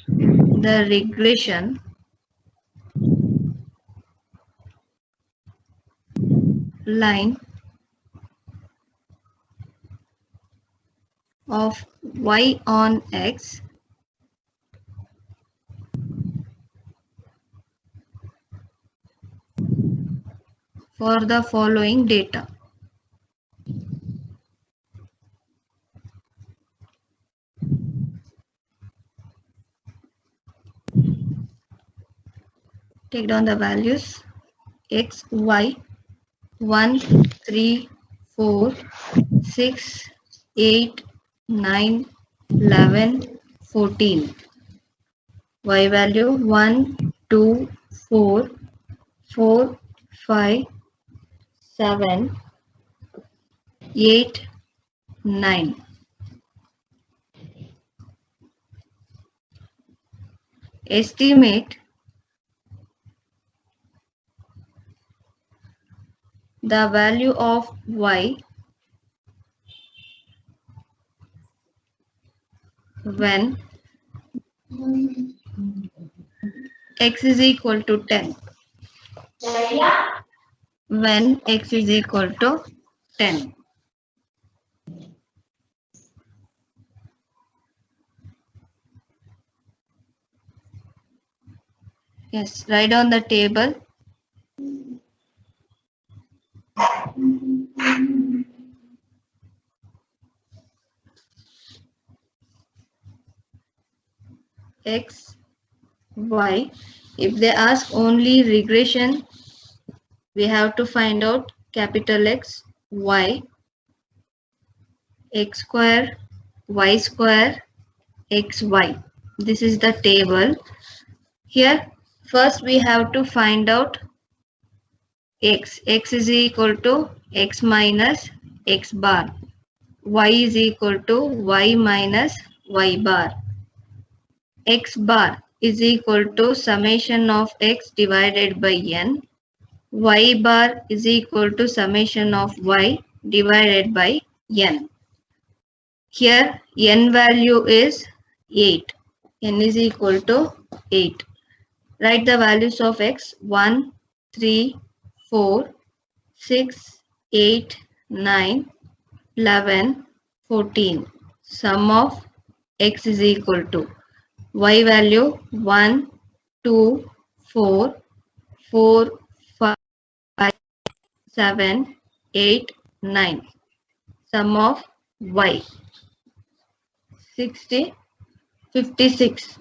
the regression line of y on x for the following data. Take down the values x, y, 1, 3, 4, 6, 8, 9, 11, 14. Y value 1, 2, 4, 4, 5, 7, 8, 9. Estimate the value of y when x is equal to 10. When x is equal to 10. Yes, write on the table. X, y. If they ask only regression, we have to find out capital X, y, x square, y square, xy. This is the table. Here, first we have to find out x. X is equal to x minus x bar. Y is equal to y minus y bar. X bar is equal to summation of x divided by n. Y bar is equal to summation of y divided by n. Here n value is 8. N is equal to 8. Write the values of x 1, 3, 4, 6, 8, 9, 11, 14. Sum of x is equal to y value 1, 2, 4, 4, 5, 7, 8, 9. Sum of y 56.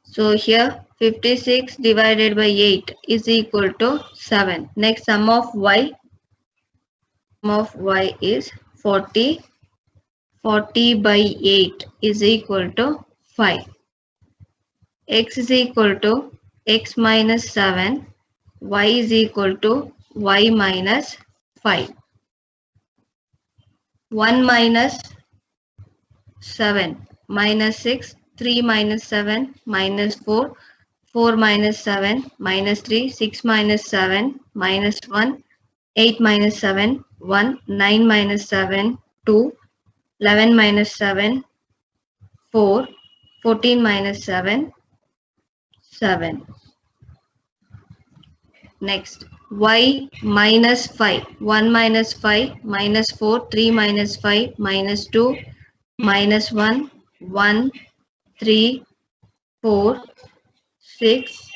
So here 56 divided by 8 is equal to 7. Next sum of y is 40. 40 by 8 is equal to 5. X is equal to x minus 7. Y is equal to y minus 5. 1 minus 7 minus 6. 3 minus 7 minus 4. 4 minus 7 minus 3. 6 minus 7 minus 1. 8 minus 7 1. 9 minus 7 2. 11 minus 7 4. 14 minus 7 7. Next y minus 5. 1 minus 5 minus 4. 3 minus 5 minus 2 minus 1 1 3 4 6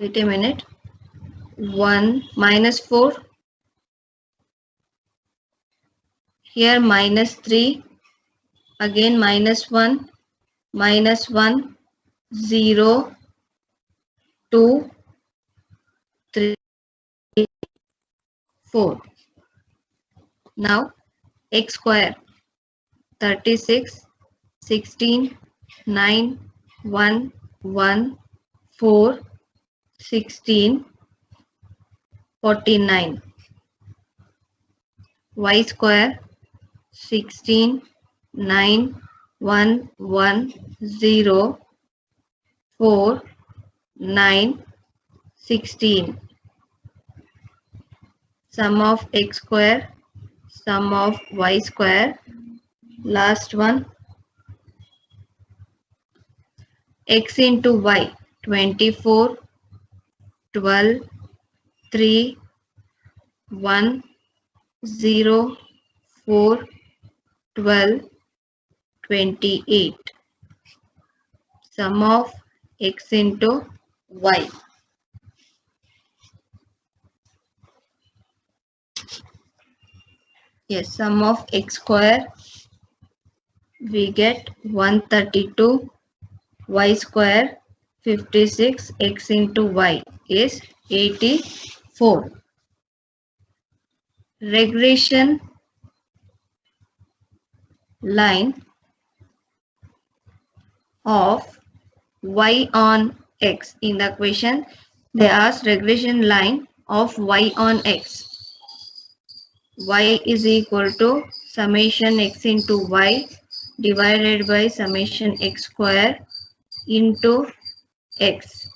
wait a minute 1 minus 4 here minus 3 again minus 1 minus 1 0 2 3 4. Now x square 36 16 9 1 1 4 16 49. Y square 16 9 1 1 0 4 9 16. sum of x square, sum of y square, last one x into y, 24, 12, 3, 1, 0, 4, 12, 28. Sum of x into y. Yes, sum of x square, we get 132, y square 56, x into y is 84. Regression line of y on x. In the question, they ask regression line of y on x. Y is equal to summation x into y divided by summation x square into x.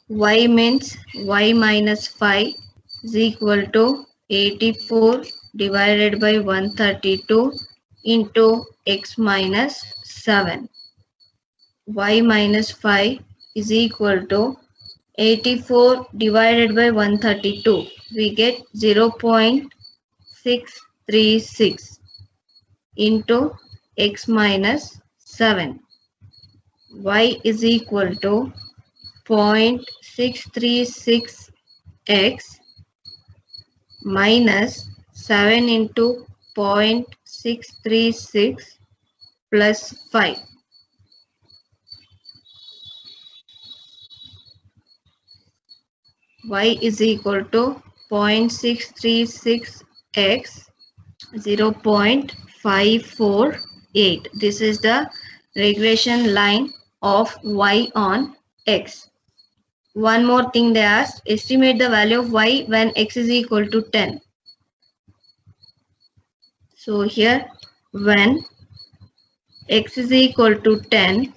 Y means y minus 5 is equal to 84 divided by 132 into x minus 7. Y minus 5 is equal to 84 divided by 132. We get 0.636 into x minus 7. Y is equal to 0.636x minus 7 into 0.636 plus 5. Y is equal to 0.636x 0.548. This is the regression line of y on x. One more thing they asked, estimate the value of y when x is equal to 10. So here when x is equal to 10,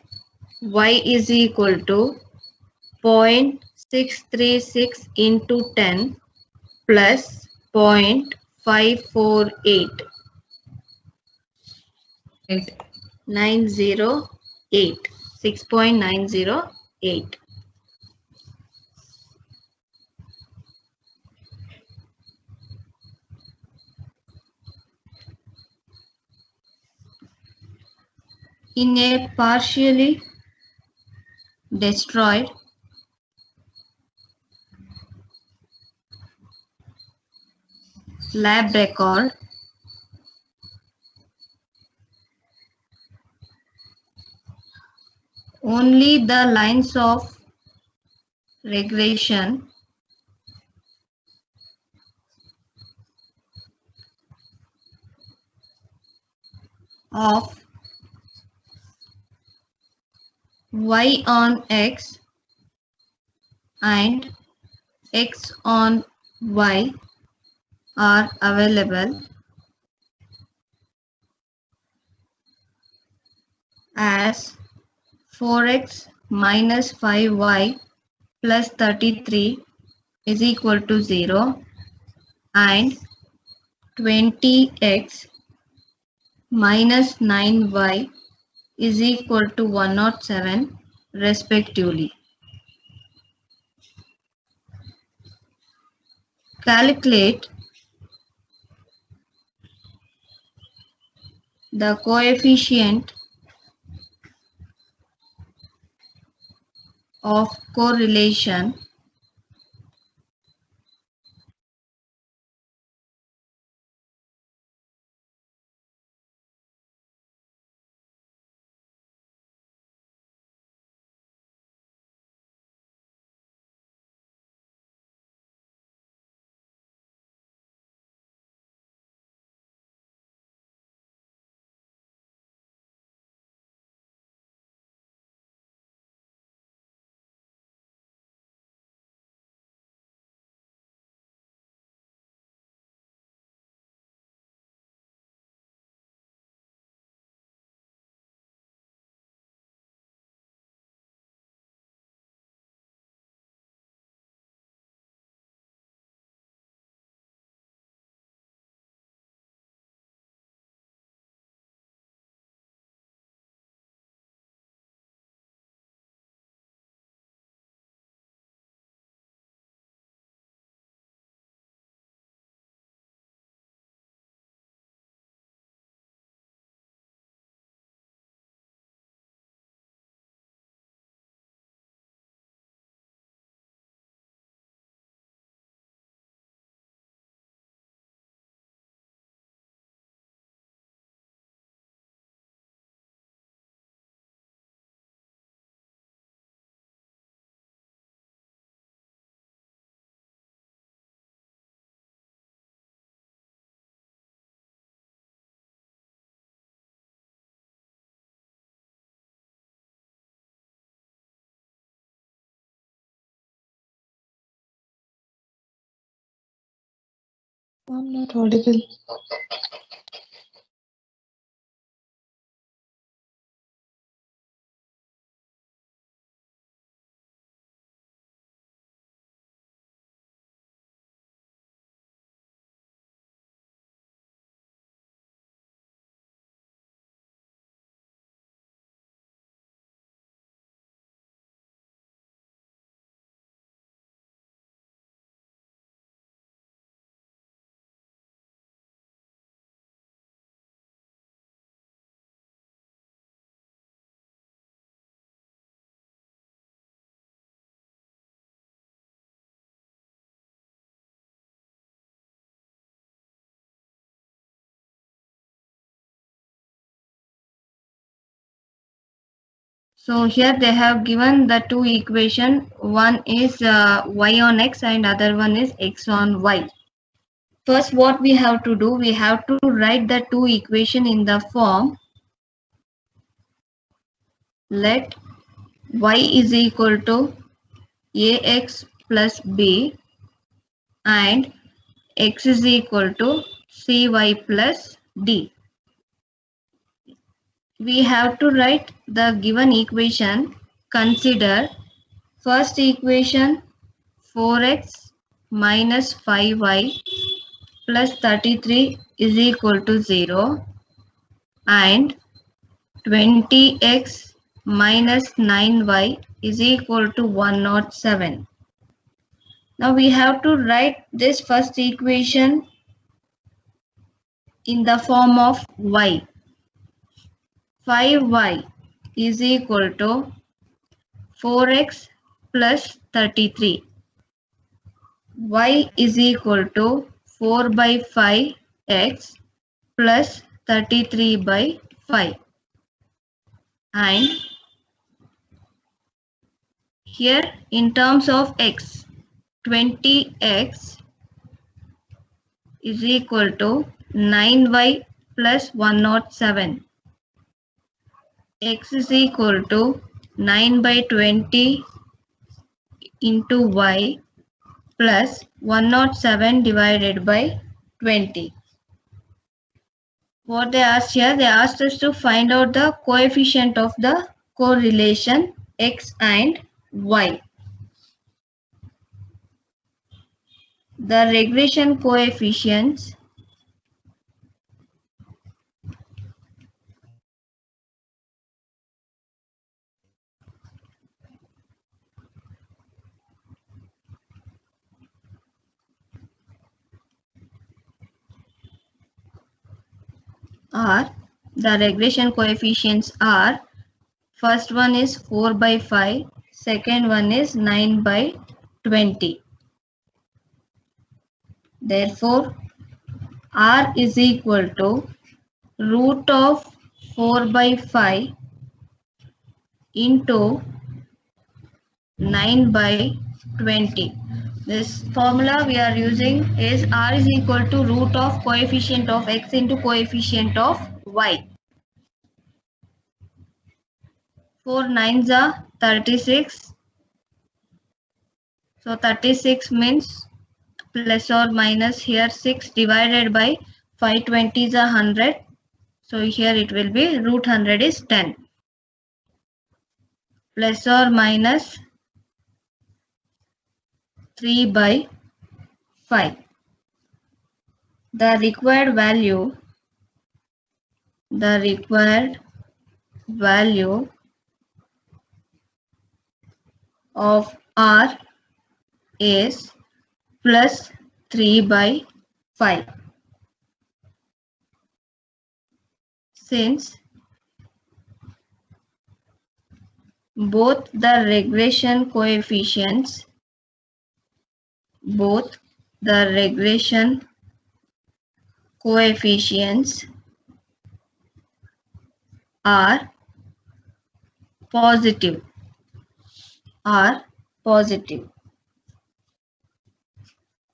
y is equal to 0.636 into 10 plus 0.548. 908. 6.908. In a partially destroyed lab record, only the lines of regression of y on x and x on y are available as 4x minus 5y plus 33 is equal to 0 and 20x minus 9y is equal to 107 respectively. Calculate the coefficient of correlation I'm not audible. So here they have given the two equation. One is y on x and other one is x on y. First, what we have to do, we have to write the two equation in the form let y is equal to ax plus b and x is equal to cy plus d. We have to write the given equation. Consider first equation 4x minus 5y plus 33 is equal to 0 and 20x minus 9y is equal to 107. Now we have to write this first equation in the form of y. 5y is equal to 4x plus 33. Y is equal to 4 by 5x plus 33 by 5. And here in terms of x, 20x is equal to 9y plus 107. X is equal to 9 by 20 into y plus 107 divided by 20. What they asked here, they asked us to find out the coefficient of the correlation x and y. The regression coefficients are first one is 4 by 5, second one is 9 by 20. Therefore, R is equal to root of 4 by 5 into 9 by 20. This formula we are using is R is equal to root of coefficient of x into coefficient of y. 4 9s are 36. So 36 means plus or minus here 6 divided by 520s are 100. So here it will be root 100 is 10. Plus or minus 3 by 5. The required value of R is plus 3 by 5. Since both the regression coefficients are positive.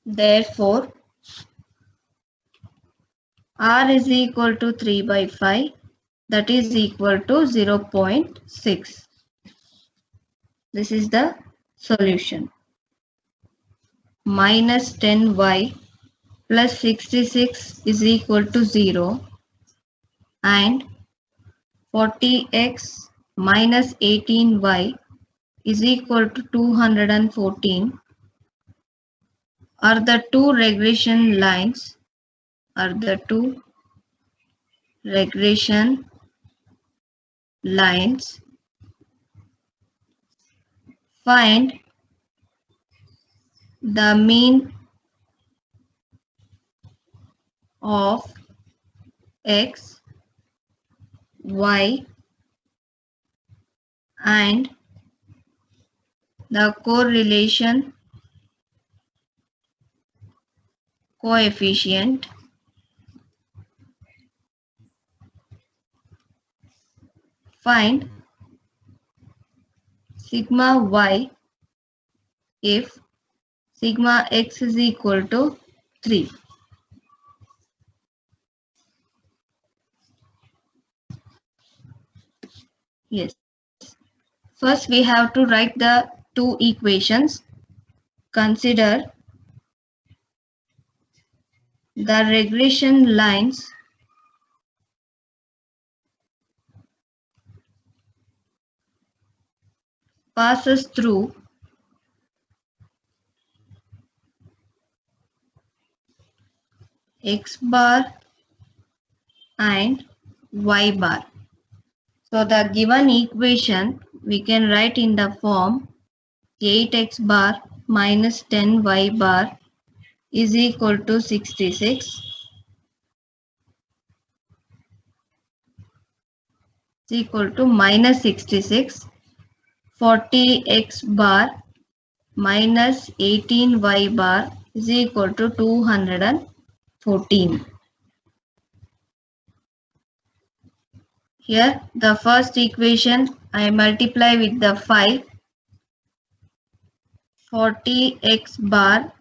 Therefore, R is equal to 3 by 5, that is equal to 0.6. This is the solution. Minus 10y plus 66 is equal to 0 and 40x minus 18y is equal to 214 are the two regression lines find the mean of x, y and the correlation coefficient. Find sigma y if sigma x is equal to 3. Yes. First we have to write the two equations. Consider the regression lines passes through x bar and y bar. So the given equation we can write in the form 8x bar minus 10y bar is equal to 66. Is equal to minus 66. 40x bar minus 18y bar is equal to 214. Here the first equation I multiply with the 5. 40x bar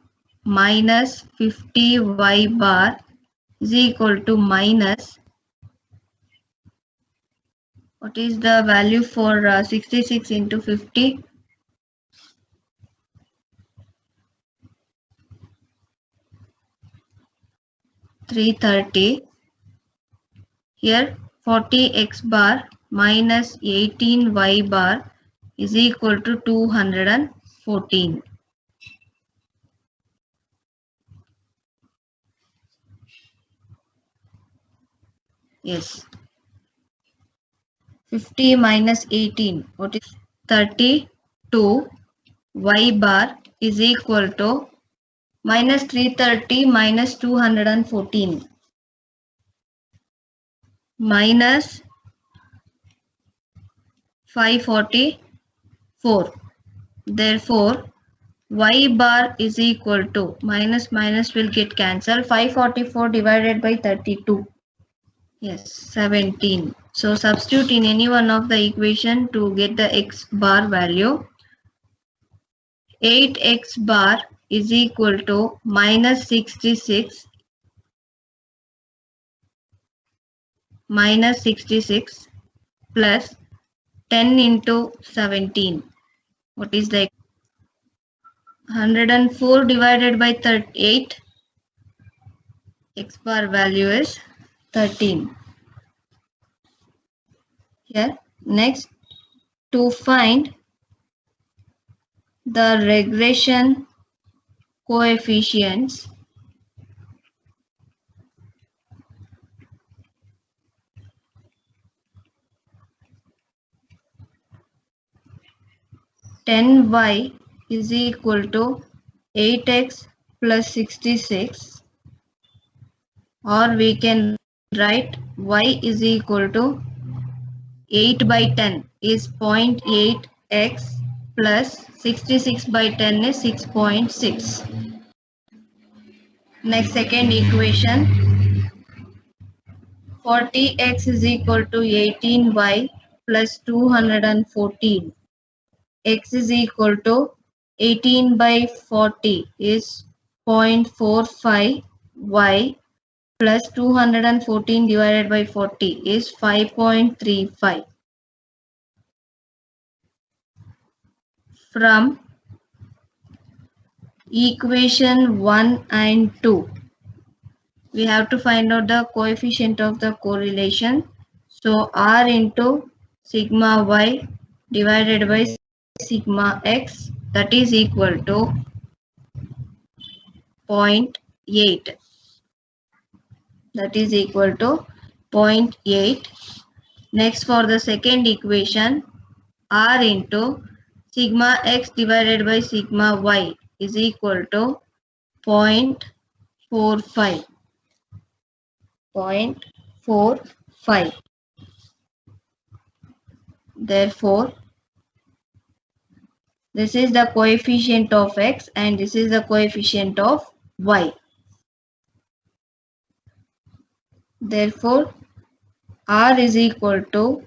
minus 50y bar is equal to minus, what is the value for 66 into 50? 330. Here 40x bar minus 18y bar is equal to 214. Yes. 50 minus 18, what is 32? Y bar is equal to minus 330 minus 214 minus 544. Therefore, y bar is equal to minus minus will get cancelled. 544 divided by 32. Yes, 17. So substitute in any one of the equation to get the x bar value. 8x bar is equal to minus 66 plus 10 into 17. What is the 104 divided by 38? X bar value is 13. Here, next, to find the regression coefficients, ten y is equal to 8x plus 66, or we can write y is equal to 8 by 10 is 0.8x plus 66 by 10 is 6.6. Next, second equation, 40x is equal to 18y plus 214. X is equal to 18 by 40 is 0.45, y plus 214 divided by 40 is 5.35. From equation 1 and 2, we have to find out the coefficient of the correlation. So R into sigma y divided by sigma x, that is equal to 0.8. That is equal to 0.8. Next, for the second equation, R into sigma x divided by sigma y is equal to 0.45. 0.45. Therefore, this is the coefficient of x and this is the coefficient of y. Therefore, R is equal to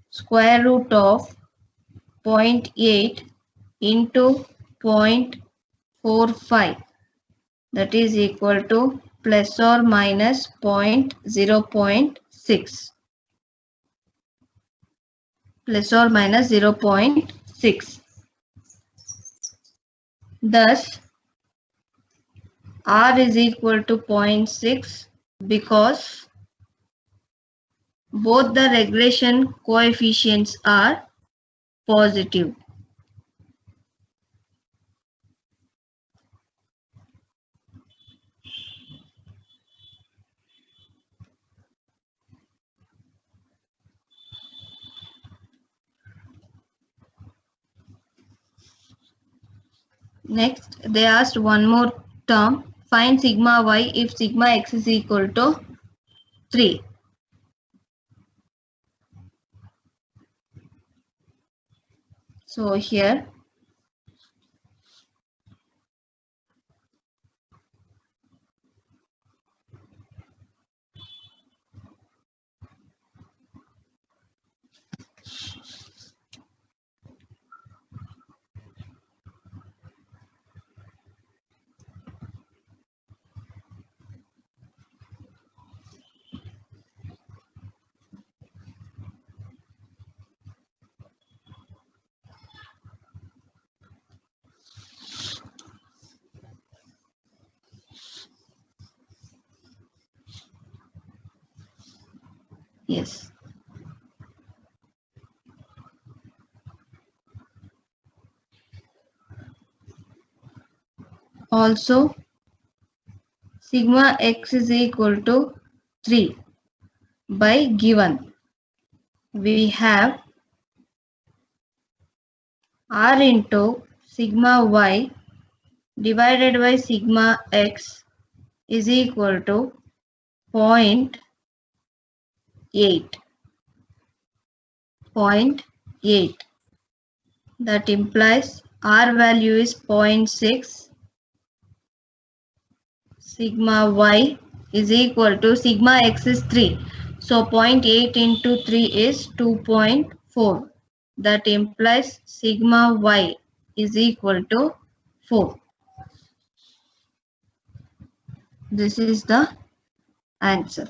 square root of 0.8 into 0.45, that is equal to plus or minus 0.6. Plus or minus 0.6. Thus, R is equal to 0.6 because both the regression coefficients are positive. Next, they asked one more term. Find sigma y if sigma x is equal to 3. So here, yes. Also, sigma x is equal to 3 by given. We have R into sigma y divided by sigma x is equal to 0.8. 0.8. That implies R value is 0.6. Sigma y is equal to sigma x is 3. So 0.8 into 3 is 2.4. That implies sigma y is equal to 4. This is the answer.